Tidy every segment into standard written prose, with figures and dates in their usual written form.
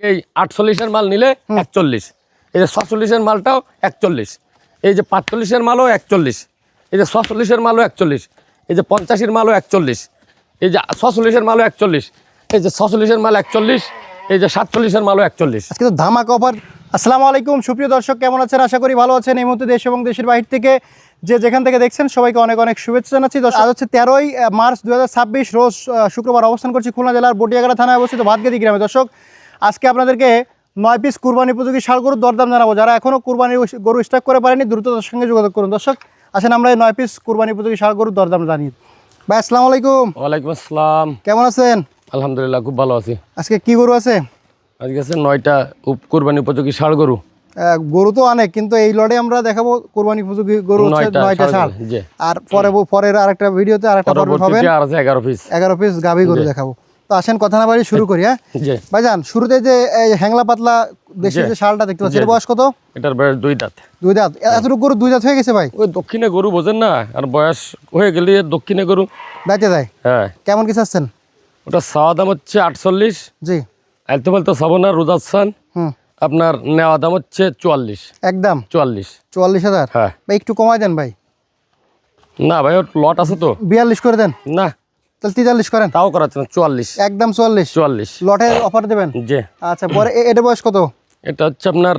এই 48-এর মাল নিলে 41, এই যে 46-এর মালটাও 41, এই যে 45-এর মালও 41, এই যে 46-এর মালও 41, এই যে 85-এর মালও 41, এই যে 46-এর মালও 41, এই যে 46-এর মাল 41, এই যে 47-এর মালও 41। আজকে তো ধামাকা অফার। আসসালামু আলাইকুম সুপ্রিয় দর্শক, কেমন আছেন? আশা করি ভালো আছেন। এই মুহূর্তে দেশ এবং দেশের বাইরে থেকে যেখান থেকে দেখছেন সবাইকে অনেক অনেক শুভেচ্ছা জানাচ্ছি। আজ হচ্ছে 13ই মার্চ 2026 রোজ শুক্রবার। অবস্থান করছি খুলনা জেলার বটিয়াগাড়া থানায় অবস্থিত ভাতগাদি গ্রামে। দর্শক, আজকে আপনাদেরকে 9 পিস কুরবানি উপযোগী ষাঁড় গরুর দরদাম জানাবো। যারা এখনও কুরবানি গরু স্টক করে পারেনি দ্রুততার সঙ্গে যোগাযোগ করুন। দর্শক আসেন আমরা এই 9 পিস কুরবানি উপযোগী ষাঁড় গরুর দরদাম জানি। ভাই আসসালামু আলাইকুম। ওয়ালাইকুম আসসালাম। কেমন আছেন? আলহামদুলিল্লাহ, খুব ভালো আছি। আজকে কি গরু আছে? আজকে আছে 9টা কুরবানি উপযোগী ষাঁড় গরু। গরু তো অনেক, কিন্তু এই লটে আমরা দেখাবো কুরবানি উপযোগী গরু হচ্ছে 9টা ষাঁড়। আর পরের আরেকটা ভিডিওতে আরেকটা পর্ব হবে 11 পিস গাভী গরু দেখাবো। তো আসেন কথা না বাড়ি শুরু করি। হ্যাঁ ভাইজান, শুরুতে যে হ্যাংলা পাতলা দেশি যে ষাঁড়টা দেখতে পাচ্ছি, এর বয়স কত? এটার বয়স 2 দাঁত। 2 দাঁত? এতটুকু গরু 2 দাঁত হয়ে গেছে ভাই? ওই দক্ষিণে গরু বোঝেন না, আর বয়স হয়ে গেলে দক্ষিণে গরু বেঁচে যায়। হ্যাঁ। কেমন কি চাচ্ছেন? ওটা চাওয়া দাম হচ্ছে 48। জি। আলতো ফালতো চাবো না, রোজাচ্ছান। আপনার নেওয়া দাম হচ্ছে 44। একদম 44,000। হ্যাঁ ভাই, একটু কমাই দেন ভাই। না ভাই, ওর লট আছে তো। 42 করে দেন। না, তাহলে 43 করেন। তাও করাচ্ছে না, 44। একদম 44 লটের অফার দেবেন। জি। আচ্ছা, পরে এটা বয়স কত? এটা হচ্ছে আপনার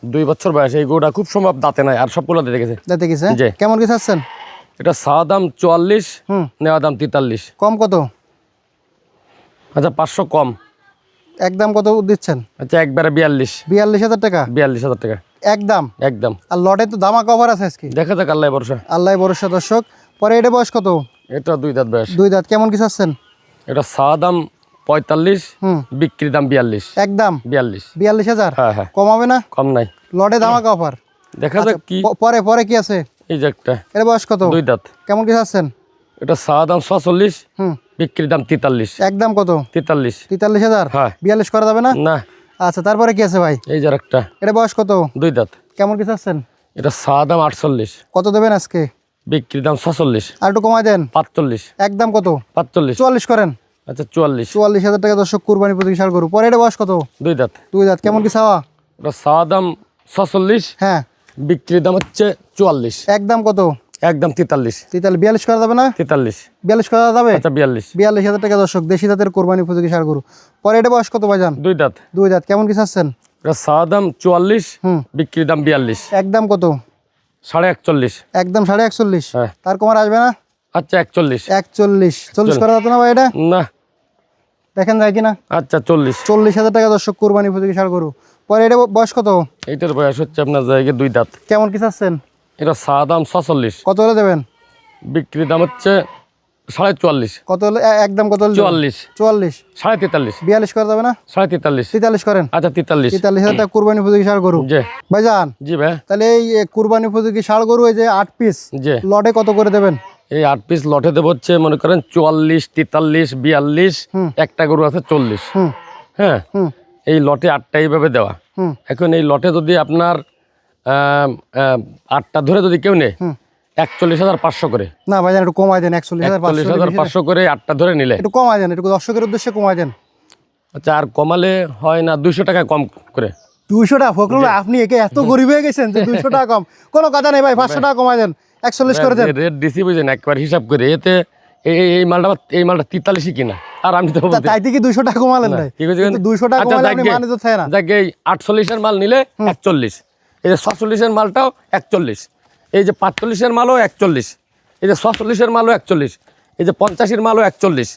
2 বছর বয়স। এই গরুটা খুব সম্ভব দাঁতে নাই, আর সবগুলো দিতে গেছে। দাঁতে গেছে? জি। কেমন কি চাচ্ছেন? এটা চাওয়া দাম 44, নেওয়া দাম 43। কম কত? আচ্ছা 500 কম। একদম কত দিচ্ছেন? আচ্ছা একবারে 42,000 টাকা। 42,000 টাকা একদম। একদম। আর লটে তো ধামাকা অফার আছে আজকে। দেখা যাক, আল্লাহ ভরসা। আল্লাহ ভরসা। দর্শক, পরে এটা বয়স কত? এটা 2 দাঁত বয়স। 2 দাঁত। কেমন কি চাচ্ছেন? এটা চাওয়া দাম 45, বিক্রি দাম 42। একদম 42,000। হ্যাঁ হ্যাঁ, কমাবে না? কম নাই। লটে ধামাকা অফার। দেখা যাক কি পরে কি আছে? এই যে একটা। এর বয়স কত? 2 দাঁত। কেমন কি চাচ্ছেন? এটা চাওয়া দাম 46, বিক্রি দাম 43। একদম কত? 43,000। হ্যাঁ। 42 করা যাবে না? না। আচ্ছা, তারপরে কি আছে ভাই? এই যে একটা। এটা বয়স কত? 2 দাঁত। কেমন কি চাচ্ছেন? এটা চাওয়া দাম 48, কত দেবেন আজকে? বিক্রি দাম 46। আর একটু কমাই দেন। 45। একদম কত? 45। 44 করেন। আচ্ছা 44,000 টাকা। দর্শক, কুরবানি উপযোগী ষাঁড় গরু। পরে এটা বয়স কত? 2 দাঁত। 2 দাঁত। কেমন কি চাওয়া? এটা চাওয়া দাম 46, হ্যাঁ। বিক্রি দাম হচ্ছে 44। একদম কত? একদম 43। 42 করা যাবে না? 43। 42 করা যাবে? আচ্ছা 42। 42,000 টাকা। দর্শক, দেশি জাতের কোরবানি উপযোগী ষাঁড় গরু। পরে এটা বয়স কত ভাইজান? 2 দাঁত। 2 দাঁত। কেমন কি চাচ্ছেন? এটা চাওয়া দাম 44, বিক্রি দাম 42। একদম কত? 41.5। একদম 41.5। হ্যাঁ। তার কমার আসবে না? আচ্ছা 41। 40 করা যেত না ভাই? এটা না, দেখেন যায় কিনা। আচ্ছা 40,000 টাকা। দর্শক, কোরবানি উপযোগী ষাঁড় গরু। পরে এটা বয়স কত? এইটার বয়স হচ্ছে আপনার জায়গায় 2 দাঁত। কেমন কি চাচ্ছেন? এটা চাওয়া দাম 46, কত হলে দেবেন? বিক্রি দাম হচ্ছে 44.5। কত হলে? একদম কত হলে? 44। 44। 43.5। 42 করা যাবে না? 43.5। 43 করেন। আচ্ছা 43,000 টাকা কোরবানি উপযোগী ষাঁড় গরু। জি ভাইজান, জি ভাই। তাহলে এই কোরবানি উপযোগী ষাঁড় গরু এই যে 8 পিস জি, লটে কত করে দেবেন? এই 8 পিস লটে দেবো হচ্ছে মনে করেন 44, 43, 42। একটা গরু আছে 40। হ্যাঁ, এই লটে 8টা এইভাবে দেওয়া। এখন এই লটে যদি আপনার 8টা ধরে যদি কেউ নেয় 41,500 করে। না ভাইজান, একটু কমাই দেন। 41,500 করে 8টা ধরে নিলে একটু কমাই দেন, একটু দর্শকের উদ্দেশ্যে কমাই দেন। আচ্ছা, আর কমালে হয় না 200 টাকা কম করে। 200 টাকা? ফখরুল, আপনি একে এত গরিব হয়ে গেছেন যে 200 টাকা কম? কোনো কথা নেই ভাই, 500 টাকা কমাই দেন। 41 করে দেন। রেট দিছি বুঝেন, একবার হিসাব করে। এতে এই মালটা 43 কিনা, আর আমি তো তাই থেকে 200 টাকা কমালেন ভাই? 200 টাকা কমালে আপনি মানে তো থাকে না। যাক, এই 48-এর মাল নিলে 41, এই যে 46-এর মালটাও 41, এই যে 45-এর মালও 41, এই যে 46-এর মালও 41, এই যে 85-এর মালও 41,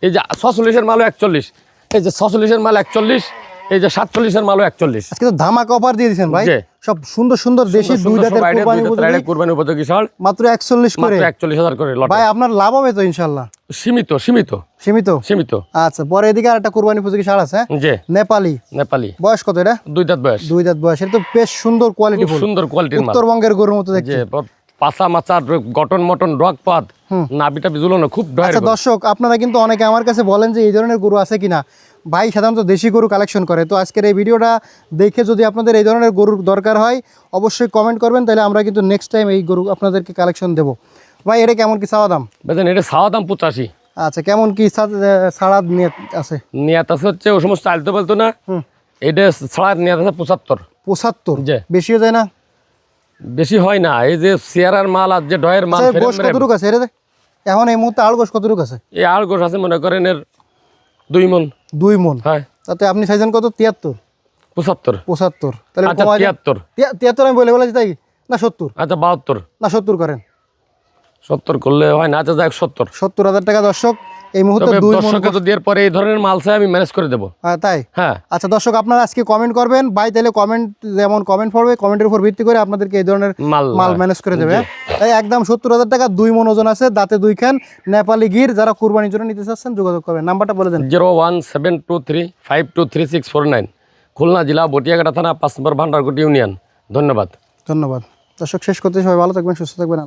এই যে 46-এর মালও 41, এই যে 46-এর মাল 41, এই যে 47-এর মালও 41। আজকে তো ধামাকা অফার দিয়ে দিয়েছেন ভাই। সব সুন্দর সুন্দর দেশি 2 দাঁতের কুরবানি উপযোগী ষাঁড় মাত্র 41 করে। 41,000 করে লট। ভাই, আপনার লাভ হবে তো ইনশাআল্লাহ? সীমিত। আচ্ছা, পরে এদিকে আরেকটা কুরবানি উপযোগী ষাঁড় আছে। জি, নেপালি। বয়স কত এটা? 2 দাঁত বয়স। 2 দাঁত বয়স। এটা তো বেশ সুন্দর কোয়ালিটি, সুন্দর কোয়ালিটির মাল। উত্তরবঙ্গের গরুর মতো দেখতে। পাছা মাচা গঠন মটন রক পাত নাবিটা বিজুলো খুব। আচ্ছা দর্শক, আপনারা কিন্তু অনেকে আমার কাছে বলেন যে এই ধরনের গরু আছে কিনা। ভাই সাধারণত দেশি গরু কালেকশন করে। তো আজকের এই ভিডিওটা দেখে যদি আপনাদের এই ধরনের গরুর দরকার হয় অবশ্যই কমেন্ট করবেন, তাহলে আমরা কিন্তু নেক্সট টাইম এই গরু আপনাদেরকে কালেকশন দেবো। ভাই, এটা কেমন কি চাওয়া দাম? বেতন এটা চাওয়া দাম 85। আচ্ছা, কেমন কি ছাড়া নিয়ত আছে? নিয়ত আছে হচ্ছে ও সমস্ত আলতো বলতো না, এটা ছাড়া নিয়ে আছে 75। 75 জি। বেশিও যায় না? বেশি হয় না, এই যে সিয়ারার মাল আর যে ডয়ের মাল আচ্ছা, গোশ কতটুকু আছে এর? এখন এই মুহূর্তে আড় গোশ কতটুকু আছে? এই আড় গোশ আছে মনে করেন এর 2 মন। 2 মন। হ্যাঁ, তাতে আপনি চাইছেন কত? 73 75। 75 তাহলে আচ্ছা, কমাই 73। 73 আমি বলে তাই না? 70 আচ্ছা, 72। না 70 করেন। 70 করলে হয় না। আচ্ছা, যাক 70। 70,000 টাকা দর্শক এই মুহূর্তে তবে 2 মন। দর্শককে যদি এর পরে এই ধরনের মাল চাই আমি ম্যানেজ করে দেবো। হ্যাঁ তাই? হ্যাঁ। আচ্ছা দর্শক, আপনারা আজকে কমেন্ট করবেন ভাই, তাহলে কমেন্ট যেমন কমেন্ট পড়বে কমেন্টের উপর ভিত্তি করে আপনাদেরকে এই ধরনের মাল হ্যাঁ। ম্যানেজ করে দেবে। তাই একদম 70,000 টাকা, 2 মন ওজন আছে, দাঁতে 2 খান, নেপালি গির। যারা কুরবানির জন্য নিতে চাচ্ছেন যোগাযোগ করবেন। নাম্বারটা বলে দেন। 01723523649, খুলনা জেলা বটিয়াঘাটা থানা 5 নম্বর ভান্ডারকুটি ইউনিয়ন। ধন্যবাদ। ধন্যবাদ দর্শক, শেষ করতে সবাই ভালো থাকবেন, সুস্থ থাকবেন।